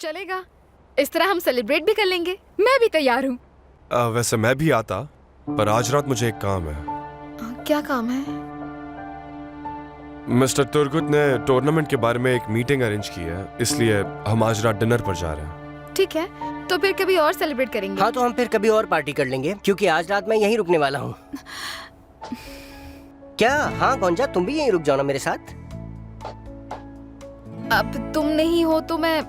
चलेगा, इस तरह हम सेलिब्रेट भी कर लेंगे। मैं भी तैयार हूँ। वैसे मैं भी आता, पर आज रात मुझे एक काम है। क्या काम है? मिस्टर तुर्गुत ने टूर्नामेंट के बारे में एक मीटिंग अरेंज की है, इसलिए हम आज रात डिनर पर जा रहे हैं। ठीक है, तो फिर कभी और सेलिब्रेट करेंगे। हाँ, तो हम फिर कभी और पार्टी कर लेंगे, क्योंकि आज रात मैं यहीं रुकने वाला हूँ। क्या? हाँ गोंजा, तुम भी यहीं रुक जाओ ना मेरे साथ। अब तुम नहीं हो तो मैं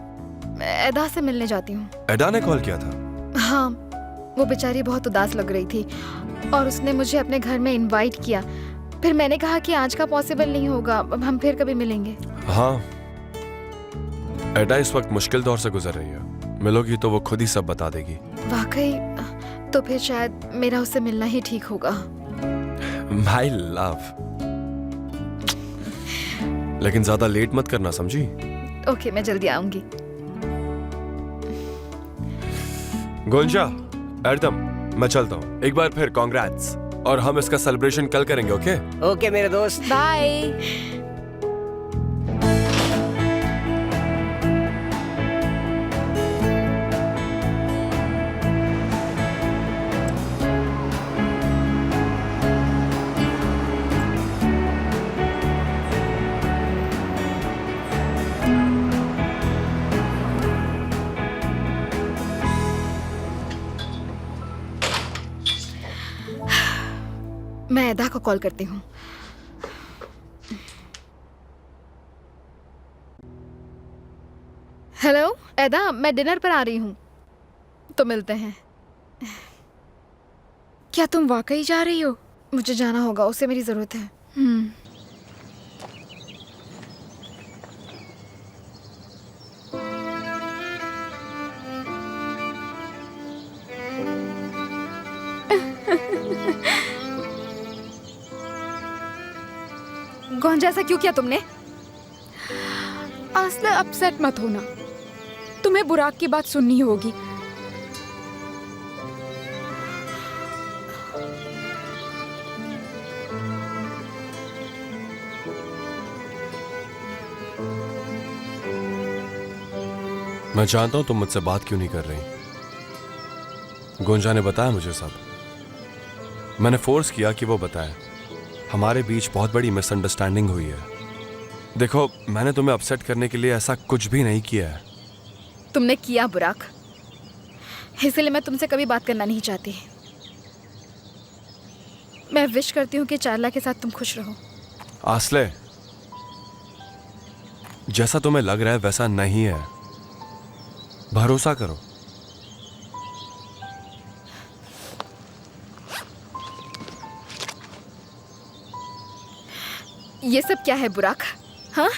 एदा से मिलने जाती हूँ। एडा ने कॉल किया था? हाँ, वो बेचारी बहुत उदास लग रही थी और उसने मुझे अपने घर में इनवाइट किया। फिर मैंने कहा कि आज का पॉसिबल नहीं होगा, अब हम फिर कभी मिलेंगे। हाँ, एडा इस वक्त मुश्किल दौर से गुजर रही है। मिलोगी तो वो खुद ही सब बता देगी। वाकई? तो फिर शायद मेरा उससे मिलना ही ठीक होगा। माय लव, लेकिन ज्यादा लेट मत करना, समझी? ओके, मैं जल्दी आऊंगी। गोंजा, एडम, मैं चलता हूँ। एक बार फिर कॉन्ग्रेट्स, और हम इसका सेलिब्रेशन कल करेंगे। ओके? ओके मेरे दोस्त, बाय। मैं एदा को कॉल करती हूँ। हेलो एदा, मैं डिनर पर आ रही हूँ, तो मिलते हैं। क्या तुम वाकई जा रही हो? मुझे जाना होगा, उसे मेरी जरूरत है। गोंजा, ऐसा क्यों किया तुमने? आस्ले, अपसेट मत होना, तुम्हें बुराक की बात सुननी होगी। मैं जानता हूं तुम मुझसे बात क्यों नहीं कर रही। गोंजा ने बताया मुझे सब। मैंने फोर्स किया कि वो बताए। हमारे बीच बहुत बड़ी मिसअंडरस्टैंडिंग हुई है। देखो, मैंने तुम्हें अपसेट करने के लिए ऐसा कुछ भी नहीं किया है। तुमने किया बुराक, इसलिए मैं तुमसे कभी बात करना नहीं चाहती। मैं विश करती हूँ कि चार्ला के साथ तुम खुश रहो। आस्ले, जैसा तुम्हें लग रहा है वैसा नहीं है, भरोसा करो। ये सब क्या है बुराक? हाँ,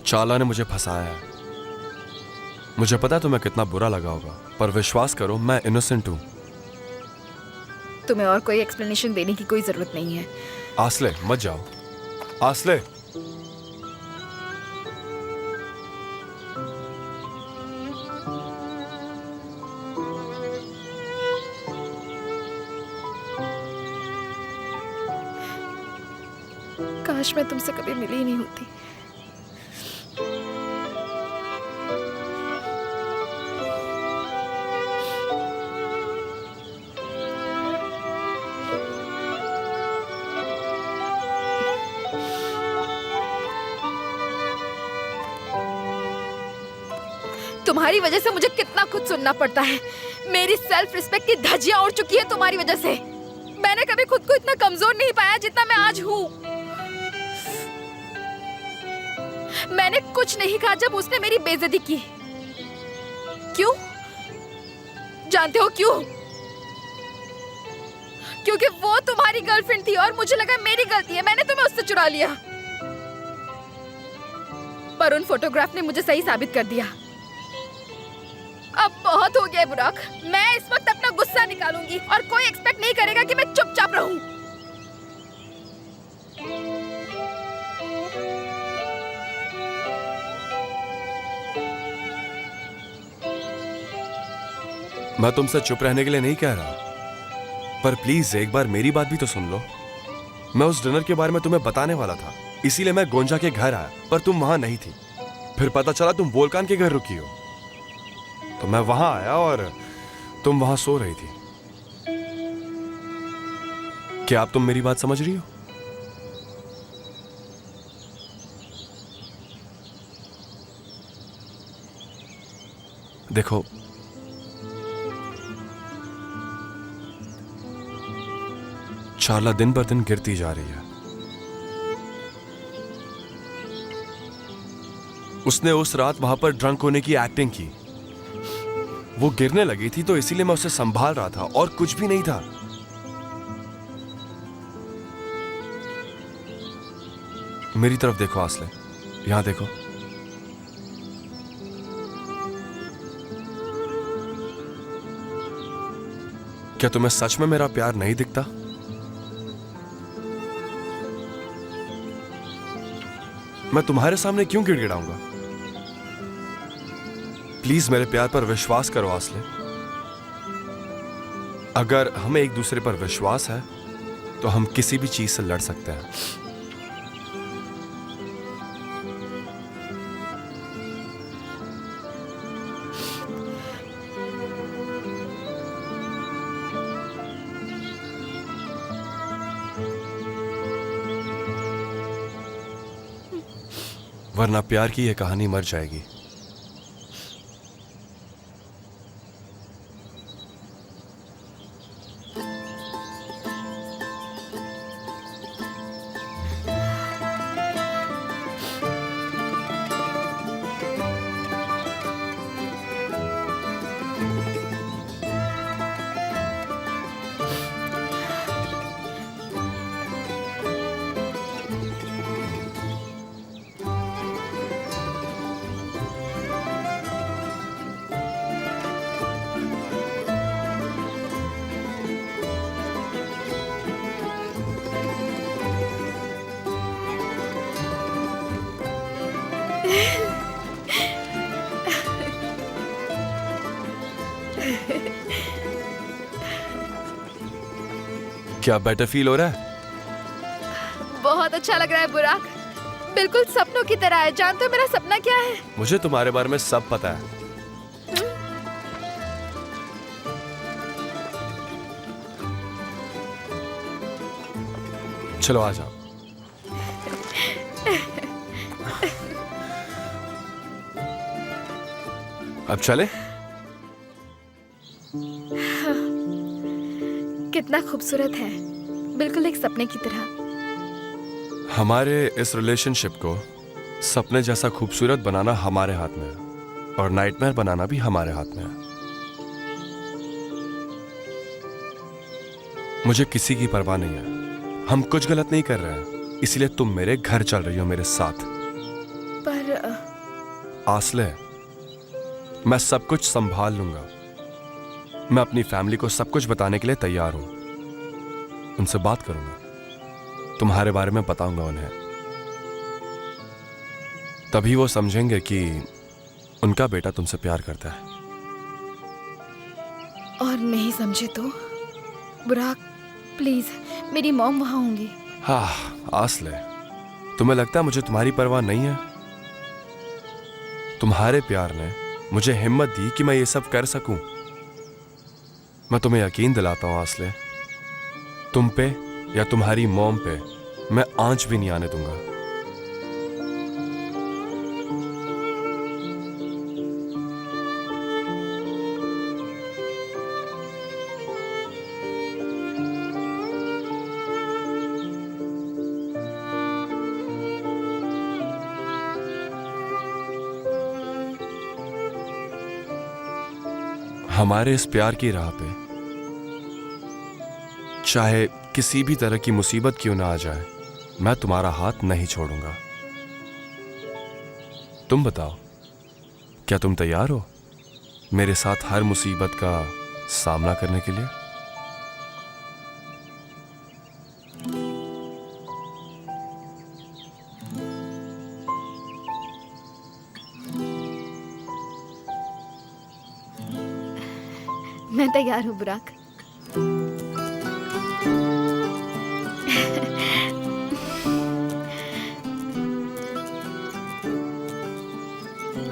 चार्ला ने मुझे फंसाया है। मुझे पता है तुम्हें कितना बुरा लगा होगा, पर विश्वास करो, मैं इनोसेंट हूं। तुम्हें और कोई एक्सप्लेनेशन देने की कोई जरूरत नहीं है। आस्ले, मत जाओ। आस्ले, काश मैं तुमसे कभी मिली ही नहीं होती। तुम्हारी वजह से मुझे कितना कुछ सुनना पड़ता है। मेरी सेल्फ रिस्पेक्ट की धज्जियां उड़ चुकी है तुम्हारी वजह से। मैंने कभी खुद को इतना कमजोर नहीं पाया जितना मैं आज हूँ। मैंने कुछ नहीं कहा जब उसने मेरी बेइज्जती की। क्यों? जानते हो क्यों? क्योंकि वो तुम्हारी गर्लफ्रेंड थी और मुझे लगा मेरी गलती है, मैंने तुम्हें उससे चुरा लिया। पर उन फोटोग्राफ ने मुझे सही साबित कर दिया। अब बहुत हो गया बुराक, मैं इस वक्त अपना गुस्सा निकालूंगी और कोई एक्सपेक्ट नहीं करेगा कि मैं चुपचाप रहूं। मैं तुमसे चुप रहने के लिए नहीं कह रहा, पर प्लीज एक बार मेरी बात भी तो सुन लो। मैं उस डिनर के बारे में तुम्हें बताने वाला था, इसीलिए मैं गोंजा के घर आया, पर तुम वहां नहीं थी। फिर पता चला तुम वोल्कान के घर रुकी हो, तो मैं वहां आया और तुम वहां सो रही थी। क्या अब तुम मेरी बात समझ रही हो? देखो, चार्ला दिन पर दिन गिरती जा रही है। उसने उस रात वहां पर ड्रंक होने की एक्टिंग की। वो गिरने लगी थी तो इसीलिए मैं उसे संभाल रहा था और कुछ भी नहीं था। मेरी तरफ देखो आसले, यहां देखो। क्या तुम्हें सच में मेरा प्यार नहीं दिखता? मैं तुम्हारे सामने क्यों गिड़गिड़ाऊंगा? प्लीज मेरे प्यार पर विश्वास करो आसले। अगर हमें एक दूसरे पर विश्वास है तो हम किसी भी चीज से लड़ सकते हैं। वरना प्यार की यह कहानी मर जाएगी। क्या बेटर फील हो रहा है? बहुत अच्छा लग रहा है बुराक, बिल्कुल सपनों की तरह है। जानते हो मेरा सपना क्या है? मुझे तुम्हारे बारे में सब पता है। चलो आ जाओ। अब चले? कितना खूबसूरत है, बिल्कुल एक सपने की तरह। हमारे इस रिलेशनशिप को सपने जैसा खूबसूरत बनाना हमारे हाथ में है और नाइटमेयर बनाना भी हमारे हाथ में है। मुझे किसी की परवाह नहीं है। हम कुछ गलत नहीं कर रहे हैं, इसलिए तुम मेरे घर चल रही हो मेरे साथ। पर आसले, मैं सब कुछ संभाल लूंगा। मैं अपनी फैमिली को सब कुछ बताने के लिए तैयार हूं। उनसे बात करूंगा, तुम्हारे बारे में बताऊंगा उन्हें। तभी वो समझेंगे कि उनका बेटा तुमसे प्यार करता है। और नहीं समझे तो बुराक, प्लीज, मेरी मॉम वहां होंगी। हाँ आसले, तुम्हें लगता है मुझे तुम्हारी परवाह नहीं है? तुम्हारे प्यार ने मुझे हिम्मत दी कि मैं ये सब कर सकूं। मैं तुम्हें यकीन दिलाता हूं आसले, तुम पे या तुम्हारी मॉम पे मैं आंच भी नहीं आने दूंगा। हमारे इस प्यार की राह पे चाहे किसी भी तरह की मुसीबत क्यों ना आ जाए, मैं तुम्हारा हाथ नहीं छोड़ूंगा। तुम बताओ, क्या तुम तैयार हो मेरे साथ हर मुसीबत का सामना करने के लिए? मैं तैयार हूँ बुराक।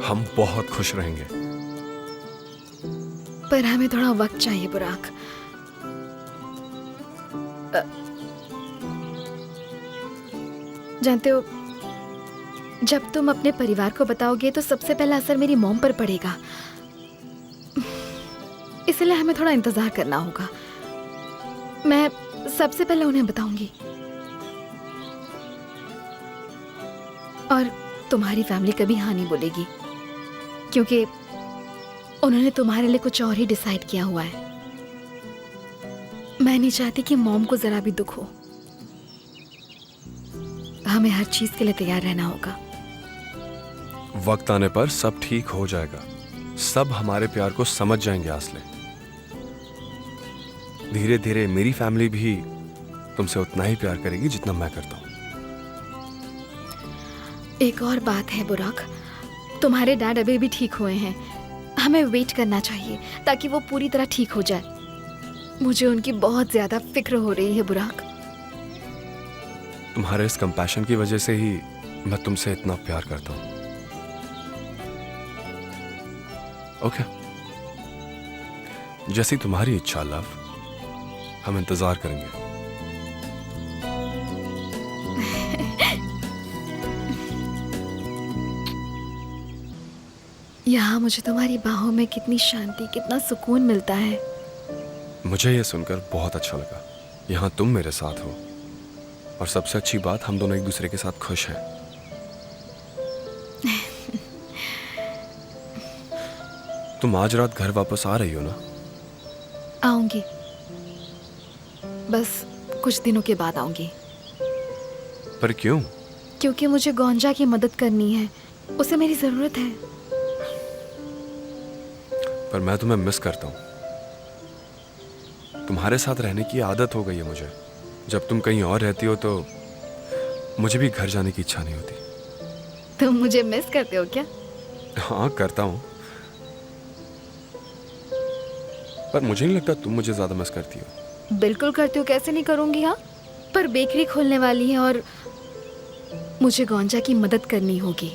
हम बहुत खुश रहेंगे। पर हमें थोड़ा वक्त चाहिए बुराक। जानते हो, जब तुम अपने परिवार को बताओगे तो सबसे पहला असर मेरी मॉम पर पड़ेगा, इसलिए हमें थोड़ा इंतजार करना होगा। मैं सबसे पहले उन्हें बताऊंगी और तुम्हारी फैमिली कभी हाँ नहीं बोलेगी, क्योंकि उन्होंने तुम्हारे लिए कुछ और ही डिसाइड किया हुआ है। मैं नहीं चाहती कि मॉम को जरा भी दुख हो। हमें हर चीज के लिए तैयार रहना होगा। वक्त आने पर सब ठीक हो जाएगा। सब हमारे प्यार को समझ जाएंगे आसले। धीरे धीरे मेरी फैमिली भी तुमसे उतना ही प्यार करेगी जितना मैं करता हूँ। एक और बात है बुराक, तुम्हारे डैड अभी भी ठीक हुए हैं। हमें वेट करना चाहिए ताकि वो पूरी तरह ठीक हो जाए। मुझे उनकी बहुत ज्यादा फिक्र हो रही है बुराक। तुम्हारे इस कंपैशन की वजह से ही मैं तुमसे इतना प्यार करता हूँ। ओके, जैसी तुम्हारी इच्छा लव, हम इंतजार करेंगे। यहाँ मुझे तुम्हारी बाहों में कितनी शांति, कितना सुकून मिलता है। मुझे यह सुनकर बहुत अच्छा लगा। यहाँ तुम मेरे साथ हो और सबसे अच्छी बात, हम दोनों एक दूसरे के साथ खुश हैं। तुम आज रात घर वापस आ रही हो ना? आऊंगी, बस कुछ दिनों के बाद आऊंगी। पर क्यों? क्योंकि मुझे गोंजा की मदद करनी है, उसे मेरी जरूरत है। पर मैं तुम्हें मिस करता हूँ। तुम्हारे साथ रहने की आदत हो गई है मुझे। जब तुम कहीं और रहती हो तो मुझे भी घर जाने की इच्छा नहीं होती। तुम मुझे मिस करते हो क्या? हाँ, करता हूँ, पर मुझे नहीं लगता तुम मुझे ज्यादा मिस करती हो। बिल्कुल करती हो, कैसे नहीं करूंगी। हाँ, पर बेकरी खोलने वाली है और मुझे गोंजा की मदद करनी होगी।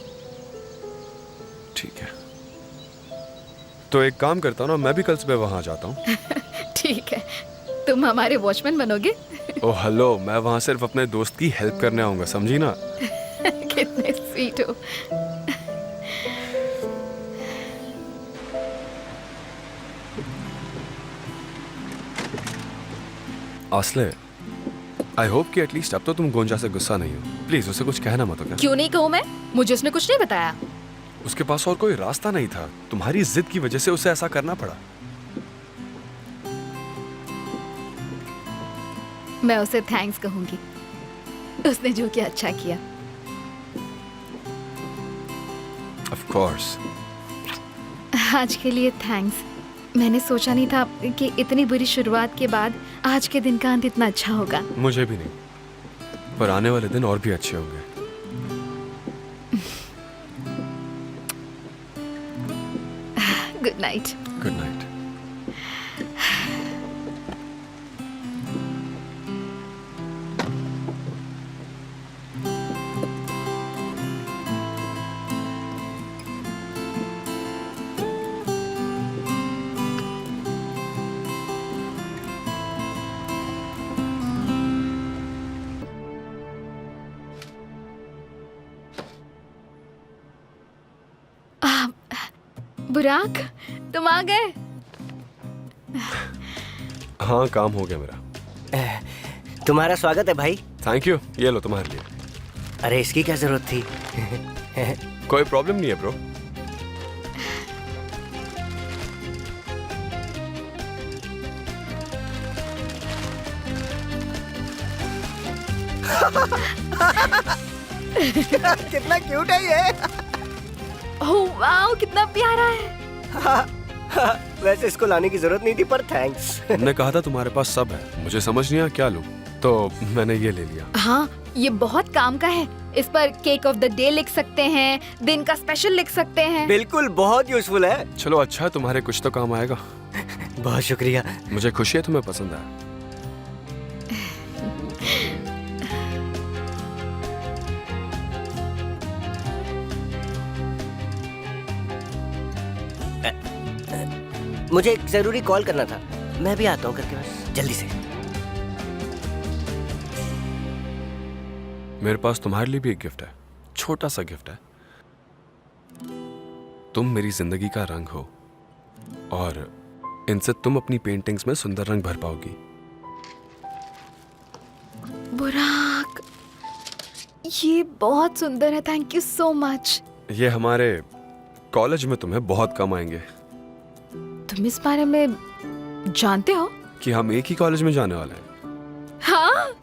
ठीक है, तो एक काम करता हूँ ना, मैं भी कल सुबह वहां जाता हूँ। ठीक है, तुम हमारे वॉचमैन बनोगे। ओह हेलो, मैं वहां सिर्फ अपने दोस्त की हेल्प करने आऊंगा, समझी ना? कितने स्वीट हो। आसले, आई होप कि एटलीस्ट अब तो तुम गोंजा से गुस्सा नहीं हो। प्लीज उसे कुछ कहना मत, ओके? क्यों नहीं कहूँ मैं? मुझे उसने कुछ नहीं बताया। उसके पास और कोई रास्ता नहीं था। तुम्हारी जिद की वजह से उसे ऐसा करना पड़ा। मैं उसे थैंक्स कहूंगी, उसने जो कि अच्छा किया। Of course. आज के लिए थैंक्स। मैंने सोचा नहीं था कि इतनी बुरी शुरुआत के बाद आज के दिन का अंत इतना अच्छा होगा। मुझे भी नहीं, पर आने वाले दिन और भी अच्छे होंगे। Good night. Good night. बुराक, तुम आ गए। हाँ, काम हो गया मेरा। तुम्हारा स्वागत है भाई। थैंक यू, ये लो तुम्हारे लिए। अरे इसकी क्या जरूरत थी? कोई प्रॉब्लम नहीं है ब्रो। कितना क्यूट है ये। ओह वाओ, कितना प्यारा है। वैसे इसको लाने की जरूरत नहीं थी, पर थैंक्स। तुमने कहा था तुम्हारे पास सब है, मुझे समझ नहीं आया क्या लूं, तो मैंने ये ले लिया। हाँ, ये बहुत काम का है। इस पर केक ऑफ द डे लिख सकते हैं, दिन का स्पेशल लिख सकते हैं। बिल्कुल, बहुत यूजफुल है। चलो अच्छा है, तुम्हारे कुछ तो काम आएगा। बहुत शुक्रिया। मुझे खुशी है तुम्हें पसंद आया। मुझे एक जरूरी कॉल करना था, मैं भी आता हूँ करके, बस जल्दी से। मेरे पास तुम्हारे लिए भी एक गिफ्ट है, छोटा सा गिफ्ट है। तुम मेरी जिंदगी का रंग हो और इनसे तुम अपनी पेंटिंग्स में सुंदर रंग भर पाओगी। बुराक, ये बहुत सुंदर है, थैंक यू सो मच। ये हमारे कॉलेज में तुम्हें बहुत कम आएंगे। तुम इस बारे में जानते हो? कि हम एक ही कॉलेज में जाने वाले हैं। हाँ,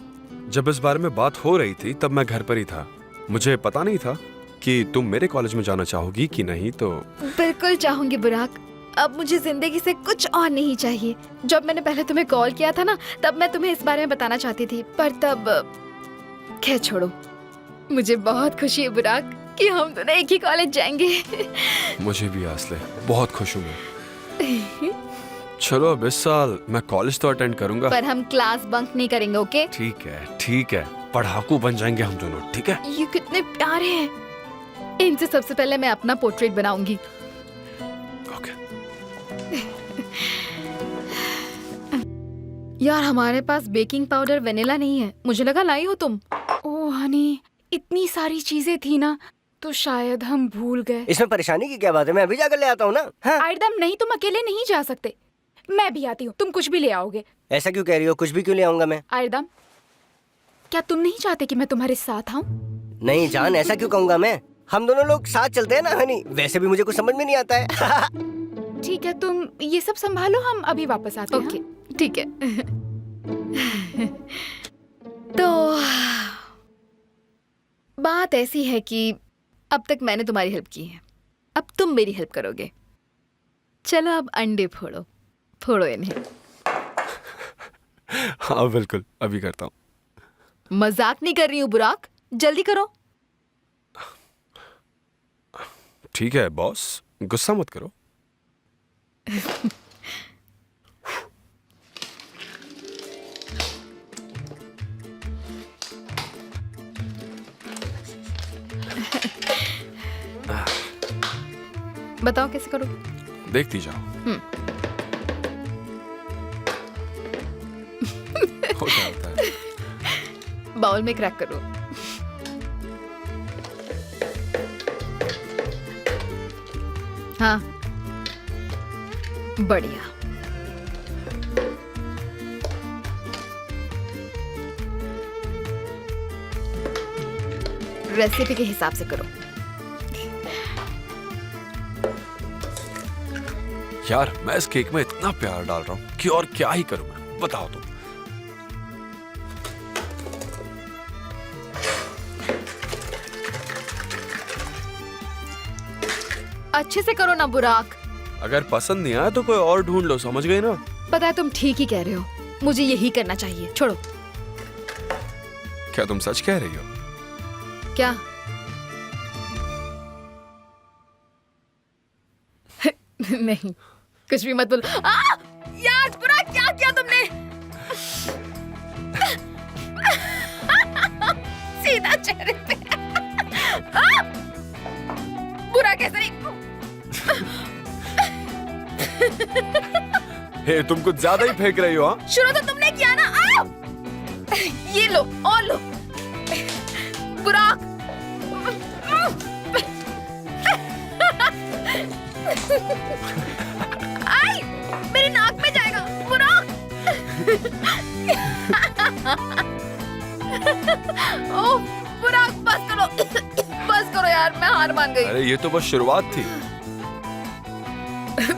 जब इस बारे में बात हो रही थी तब मैं घर पर ही था। मुझे पता नहीं था कि तुम मेरे कॉलेज में जाना चाहोगी कि नहीं। तो बिल्कुल चाहूंगी बुराक। अब मुझे जिंदगी से कुछ और नहीं चाहिए। जब मैंने पहले तुम्हें कॉल किया था ना, तब मैं तुम्हें इस बारे में बताना चाहती थी, पर तब खैर छोड़ो। मुझे बहुत खुशी है बुराक कि हम दोनों एक ही कॉलेज जाएंगे। मुझे भी आसले, बहुत खुश हूँ मैं। चलो अब इस साल मैं कॉलेज तो अटेंड करूंगा, पर हम क्लास बंक नहीं करेंगे, ओके? ठीक है, पढ़ाकू बन जाएंगे हम दोनों, ठीक है? ये कितने प्यारे हैं। इनसे सबसे पहले मैं अपना पोर्ट्रेट बनाऊंगी। ओके। यार हमारे पास बेकिंग पाउडर वेनिला नहीं है, मुझे लगा लाई हो तुम। ओह हनी, इतनी सारी चीजें थी ना, तो शायद हम भूल गए। इसमें परेशानी की क्या बात है, मैं अभी जाकर ले आता हूँ ना। हाँ? आयरदम नहीं, तुम अकेले नहीं जा सकते, मैं भी आती हूँ। तुम कुछ भी ले आओगे। ऐसा क्यों कह रही हो, कुछ भी क्यों ले आऊंगा मैं? आयरदम, क्या तुम नहीं चाहते कि मैं तुम्हारे साथ आऊँ? नहीं जान, ऐसा क्यों कहूंगा मैं, हम दोनों लोग साथ चलते हैं ना हनी। वैसे भी मुझे कुछ समझ में नहीं आता है। ठीक है, तुम ये सब संभालो, हम अभी वापस आते हैं। ओके, ठीक है। तो बात ऐसी है कि अब तक मैंने तुम्हारी हेल्प की है, अब तुम मेरी हेल्प करोगे। चलो अब अंडे फोड़ो, फोड़ो इन्हें। हाँ बिल्कुल, अभी करता हूँ। मजाक नहीं कर रही हूँ बुराक, जल्दी करो। ठीक है बॉस, गुस्सा मत करो। बताओ कैसे करोगे? देखती जाओ। हो जाता है। बाउल में क्रैक करो। हाँ, बढ़िया। रेसिपी के हिसाब से करो। यार मैं इस केक में इतना प्यार डाल रहा हूँ कि और क्या ही करूँ मैं, बताओ तुम। अच्छे से करो ना बुराक। अगर पसंद नहीं आया तो कोई और ढूंढ लो, समझ गए ना? पता है तुम ठीक ही कह रहे हो, मुझे यही करना चाहिए। छोड़ो। क्या तुम सच कह रही हो? क्या? नहीं, कुछ भी मत बोलो। यार बुरा क्या किया तुमने? सीधा चेहरे पे। बुरा कैसे नहीं? हे तुम कुछ ज्यादा ही फेंक रही हो। हाँ शुरू तो तुमने किया ना। ये लो और लो। बुरा आई, मेरी नाक में जाएगा। बुरा ओह बुरा, बस करो। बस करो यार, मैं हार मान गई। अरे ये तो बस शुरुआत थी।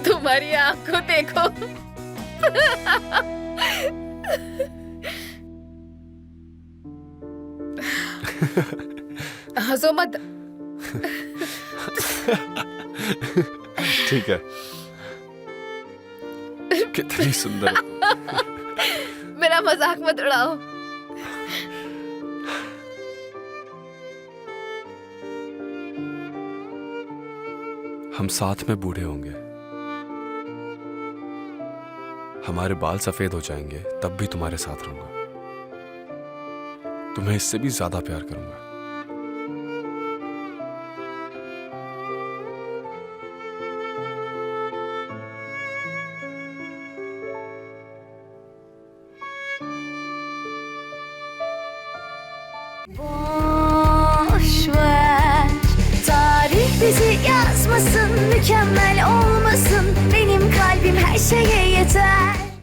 तुम्हारी आंख को देखो। हंसो मत। ठीक है, कितनी सुंदर। मेरा मजाक मत उड़ाओ। हम साथ में बूढ़े होंगे, हमारे बाल सफेद हो जाएंगे, तब भी तुम्हारे साथ रहूंगा। तुम्हें इससे भी ज्यादा प्यार करूंगा। Boş ver, tarih bizi yazmasın, mükemmel olmasın. Benim kalbim her şeye yeter.